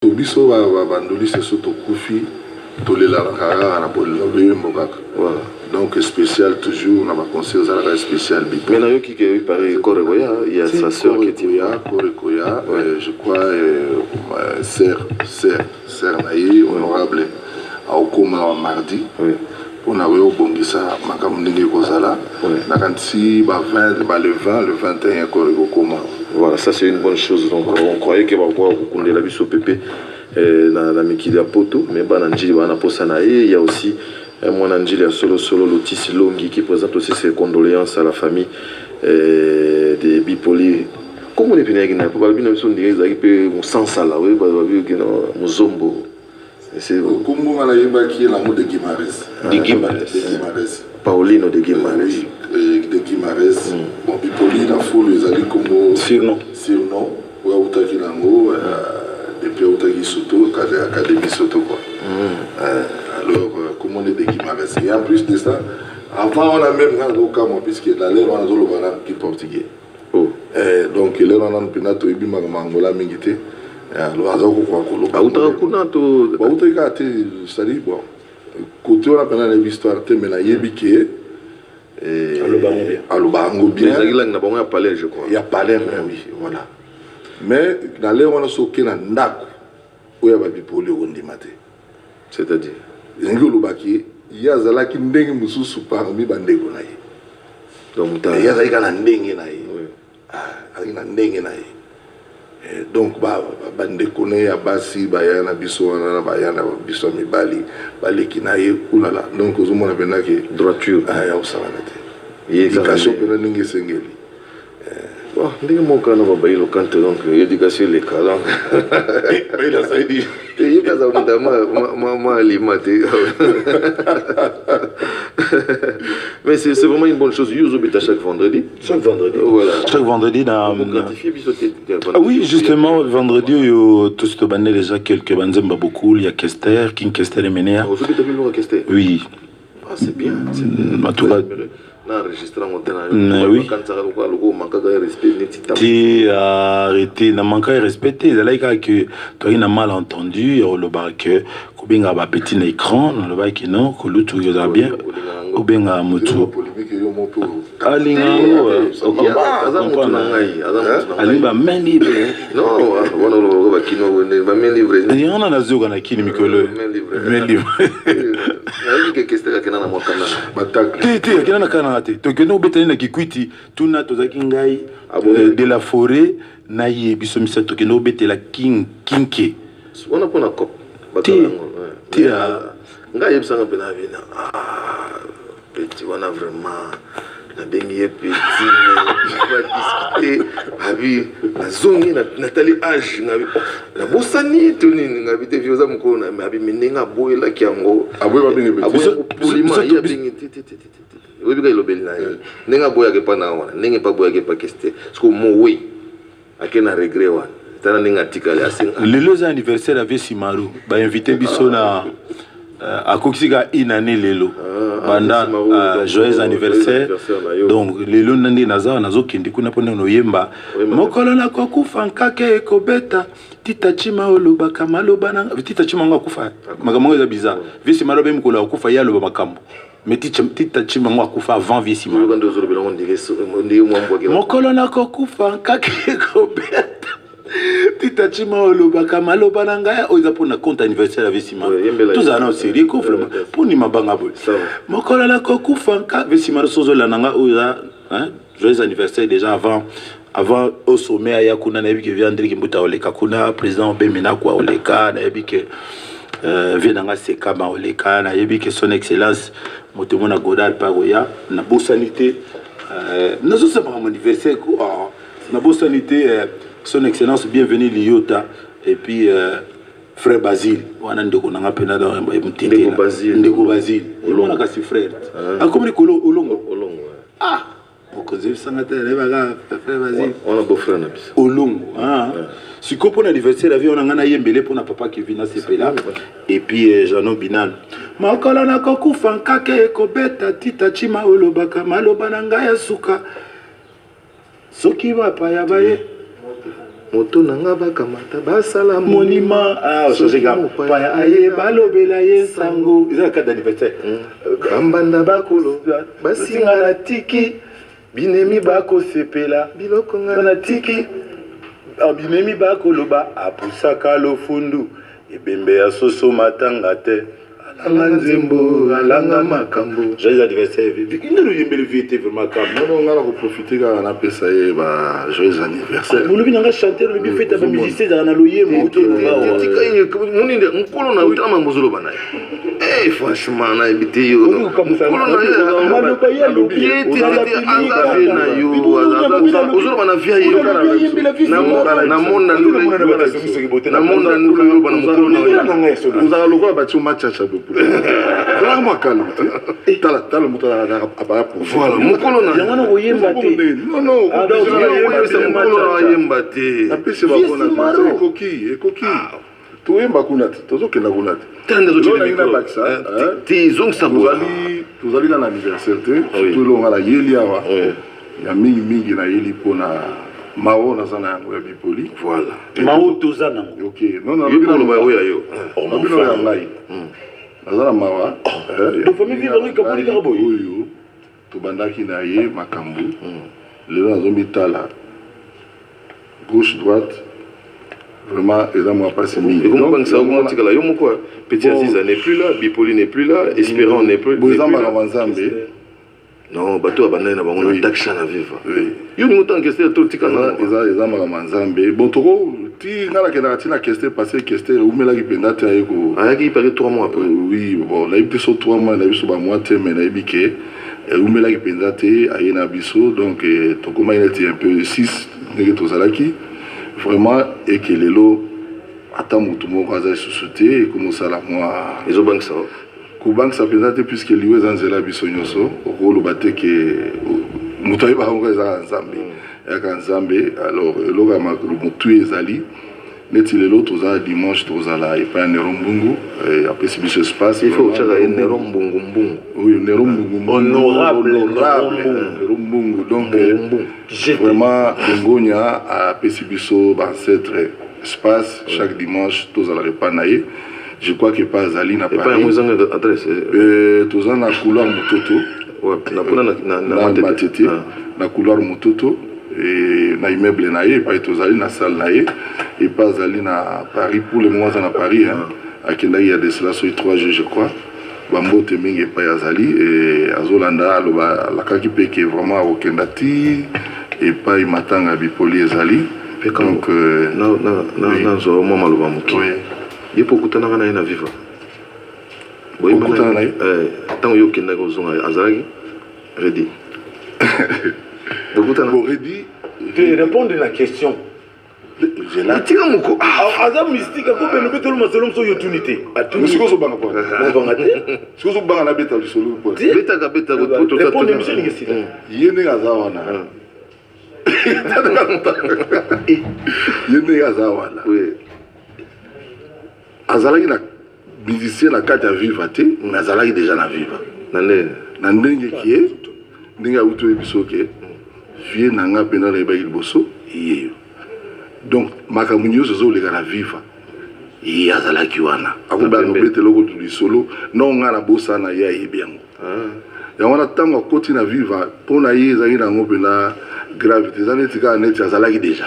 Tobiso va bandoli c'est surtout Koufi, Tolela Kara, voilà. Donc spécial toujours, on a conseillé aux arabes spécial. Mais il y a qui paraît Korekoya, il y a sa sœur qui est Korekoya, je crois, Serre Naï, honorable, à Okoma mardi. On a eu au Bongissa, Makamundingi Kozala, Nakansi, le 20, le 21, Korekoma. Voilà, ça c'est une bonne chose. Donc on croyait qu'il va pouvoir couler la bus au PP dans la Mikilia Poto, mais Bananji va Posanae. Il y a aussi Mwananji, il y a solo Lotis Longi qui présente aussi ses condoléances à la famille des Bipoli. Comment on est venu à Guinée? Pour le son des sans sala, oui, Muzombo. C'est Kumbu Malaïba qui est l'amour de Guimarès. De Guimarès. Paulino de Guimarès. De Guimarès. Bon, Bipoli, la foule, les alliés comme. Surnom. Ou Aoutaki Lango, depuis Aoutaki Soto, Académie Soto, quoi. Alors, comment on est de Guimarès. Et en plus de ça, avant, on a même un cas, puisque la lèvre, on a le banane qui est portugais. Donc, il est dans un pinato, il est Mangola Mingité. Alors, c'est-à-dire, bon, côté on a pendant l'histoire, mais la yébike, Alobango bien. Il y a Palais, oui, voilà. Mais dans l'air, on a sauté dans Ndako, où il y a des Bipoli au Ndimate. C'est-à-dire, il y a Zalaki Ndengi Moussou parmi Bandego Naï. Donc, il y a Zalaki Ndengi Naï. Ndengi Naï. Donc bandeko ne ya basi bayana biso wana bayana biso mibali baleki na ye ulala donc ozomona pena ke droiture ya usala te éducation pena ningi sengeli ndenge moka na babayilo kante donc éducation les cas donc il a ça dit il passe à ma alimenter mais c'est vraiment une bonne chose. Youzo beta chaque vendredi. Voilà. Chaque vendredi dans. Ah oui, justement, vendredi, il y a tout ce banné déjà quelques banzemba beaucoup. Il y a Kester, King Kester et Ménéa. Vous avez vu le Kester? Oui. Ah, c'est bien. En tout cas. Oui. Tu as arrêté, n'a manqué de respecter. C'est là que tu as mal entendu. Le bar que Kobinga va petit écran, le bar qui non, que l'autre tu as bien. Kobinga mutu. Alinga. Alinga main libre. Non, on va kino, va main libre. Il y en a un azur dans la kini mikolo. Main libre. Na kikwiti tuna tozaki ngai de la forêt na yebiso misa tokeno betela kinke on a pona cop ngai yebisanga pena vina petit on a vraiment na bengi petit va discuter abi na zongi na Nathalie âge ngabi na bosani toni ngabi te vioza mukona abi minenga boyela kiango aboy ba bengi petit polima ya bengi oui, il y a boya pas na wana ninge pa boya pas keste parce que mo oui akena regret wana tana ninga tikale asinga le loza anniversaire avait Simaru ba invité biso na akokisika inane lelo banda joyeux anniversaire donc lelo nandi nazo kindi kuna pona no yemba mokolo na kokufa nkake ekobeta tita chima olobaka maloba na tita chima ngakufa makambo eza bizarre visi maloba mokolo akufa ya loba makambo mais tita chima ngakufa avant visi maloba mokolo na kokufa nkake ekobeta Tita chima olobaka maloba na ngai oza pona compte anniversaire avec Sima. Tout ça non sérieux ko vraiment pour ni mabanga boy. Mokola la kokufa nka Vesima sozo la nanga oza joyeux anniversaire déjà avant au sommet aya kuna na biki viandri kimbuta oleka kuna président Bemina kwa oleka na biki venanga sekama oleka na biki son excellence motomona Godard Paroya na bosanité nazo c'est pas mon anniversaire quoi na bosanité son excellence bienvenue Liota et puis frère Basile wana ndeko nanga pena dans ndeko Basile on a kasi frère a comme les colo olongo ah okoze sangata leba frère Basile on a beau frère na biso olongo si ko pour l'anniversaire avion na ngana yembele pour na papa qui vient c'est là et puis Jano Binan makala na kokufa nkake ekobeta tita chima olobaka maloba na ngai asuka soki bapa ya baye moto nanga bakamata basala monima paya aye balobela ye sango eza kata d'anniversaire bambanda bakolo basinga na tiki binemi bakosepela biloko nga na tiki binemi bakoloba apusaka lofundu ebembe ya soso matanga te alanga nzembo alanga makambo joyeux anniversaire inde loyembeli vie te vraiment kam non ngala ko profiter ka na pesa ye ba joyeux anniversaire molobi nanga chanter lobi fête ba musicien za na loyembo tika ye muninde nkolo na utama mbozolo bana franchement na ebite yo nkolo na ye maloba ya lobi azafe na yo ozolo bana via ye na monde ndulu bana mokolo na yo uzala lokola bati machacha vraiment calme tala moto appareil pour voilà mokolo na yango na koyemba te non mokolo na yemba te apesi bakona ekoki toyemba kuna te tozokenda kuna te tozali na anniversaire te surtout elonga na yeli awa ya mingi na yeli mpona mao naza na yango ya bipoli voilà mao toza nango ok non nalobi oyo yo nabino ya ngai naza na mawa oyo tobandaki na ye makambo lelo nazomitala gauche droite vraiment eza mwa pasi mingi ekomobangisa yo moko Petit Aziza n'est plus là, Bipoli n'est plus là, Espérant n'est plus là. Non, bateau abandonné na bango na taksha na viva. Yo ni mutan question to tikana eza mama nzambe. Bon toko ti ngala kena tina question passé question umela ki penda te ayeko. Ayaki pari 3 mois après. Oui, bon, là il peut so 3 mois, là il so ba mois te mais là ibike umela ki penda te ayena biso donc toko ma était un peu 6 ndenge tozalaki. Vraiment et que lelo ata mutu moko aza société et comme ça la moi. Ezo bank ça. Kubank ça présente puisque liwe zanzela biso nyoso okolo bateke mutayi ba ngo za nzambe ya nzambe alors loga mutu ezali neti lelo toza dimanche tozala et pas Nerombungu et après ce biso espace il faut chaka Nerombungu mbungu oui Nerombungu honorable Nerombungu donc vraiment ngonya a pesi biso ba ancêtre espace chaque dimanche tozala repanaye. Je crois que pas Zali n'a pas. Et pas une adresse. Tous en a couloir Mototo. Ouais, na matete. Na couloir Mototo et na immeuble naïe pas tous Zali na salle naïe et pas Zali na Paris pour le moment à Paris hein. À Kenda il y a de cela sur 3 jours je crois. Bambo Temingue pas Zali et Azolanda la kaki peke vraiment au Kendati et pas Imatanga Bipoli Zali. Donc na zo mama lo bamuki. Il faut que tu aies un vivre. Oui, tant que tu as Azaragi, ready. Ready. Tu réponds à la question. J'ai là. Tu as un Azar mystique, tu as un peu de masolom sur l'utilité. Tu sais ce que tu as fait. Na beta solo po. Beta ka beta ko to to. Répondez monsieur Ngesi. Yene azawana. Yene azawana. Oui. Azalaki na musicien na kati ya viva te mais azalaki déjà na viva na ndenge kie ndenge auto ebiso ke vie na nga pena le bayil boso yeyo donc makambo nyonso ezoleka na viva ye azalaki wana akoba lobete loko tuli solo non nga na bosa na ye ayebi yango yango wana ntango akoti na viva mpona ye ezalaki nango mpena gravité eza neti kaka neti azalaki déjà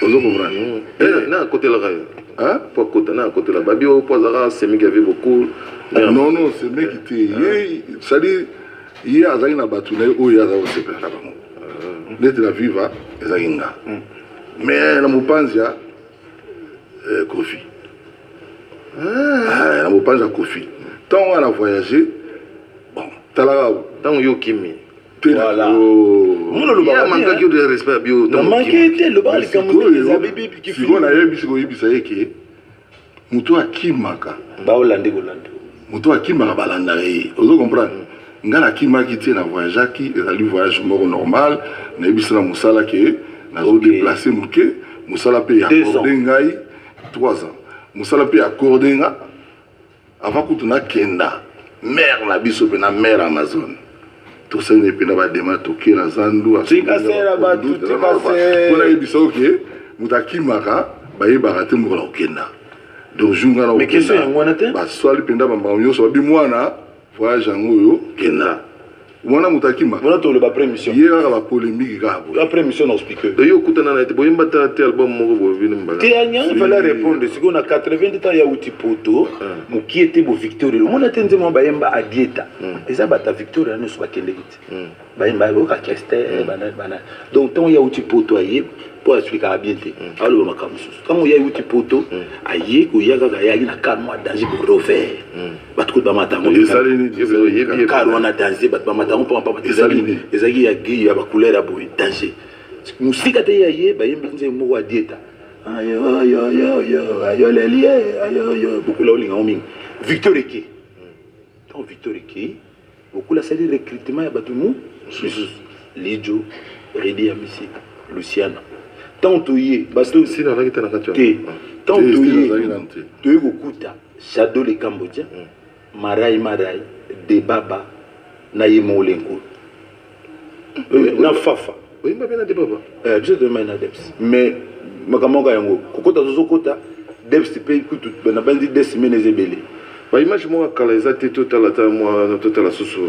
ozo comprendre na côté la hein pour côté na côté la babio posera semi qui avait beaucoup non c'est mec qui était ça dit il y a azali na batuna o ya za osepela na bango neti la viva ezakinga mais na mupanzia Kofi na mupanzia Kofi tant on a voyagé bon tala tant yo kimi. Voilà. Il y a manqué de respect bio. Non manqué de le bal comme les abébé qui font. Si on a eu bisco ibisayé que muto akimaka. Ba Hollande Hollande. Muto akimaka balanda yi. Ozo comprendre. Ngala kimaki tie na voyage qui ezali voyage moko normal, na ibisala musala ke na zo déplacer muke, musala pe accordé ngai 3 ans. Musala pe accordé nga avant kutuna kenda. Mère na biso pe na mère Amazon. Tout ça n'est pas de démarrer toquer la zandu à tika sera ba tika sera on a eu ça ok mutaki maka baye barate mokola okenda donc junga na mais question yango wana te baswali penda bambao nyonso babi mwana voyage yango oyo kenda mwana mutaki maka voilà to le ba prémission ye kaka ba polémique kaka la prémission na expliquer yo kutana na te boyemba te album moko bovini mbala te anyang fallait répondre c'est qu'on a 80 ans ya uti poto muki était bo victoire le mona te nzema bayemba a dieta eza bata victoire na so bakende kiti bayemba ko ka kester bana donc tant ya uti poto aye pour expliquer bien te alors makamusu quand ya uti poto aye ko ya kaka ya na calme danger pour refaire batko ba matango car on a danger bat ba matango pour pas ezaki ya gui ya ba couleur ya boy danger musika te ya ye bayemba nze mo wa dieta ayo lelie ayo beaucoup la olinga omingi Victor Eke donc Victor Eke beaucoup la salle de recrutement ya batumu Lijo Redi Amisi Luciana tant toyé basto si na nakita na katwa tant toyé toyé kokuta Shadow le Cambodgien Marai de Baba na Yemolenko na Fafa oui mba bena de Baba je demande à Debs mais makamoko yango kokota zozokota Debs pe kutu na bandi des semaines ezebele ba image mo kala ezate total ta moi total susu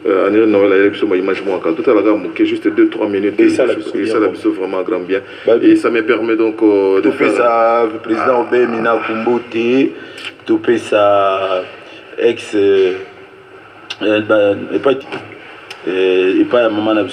année Noël la élection ma image mo kala total ga mo que juste 2-3 minutes et ça la biso vraiment grand bien et ça me permet donc de faire ça le président Obé Mina Kumbote to faire ça ex et pas maman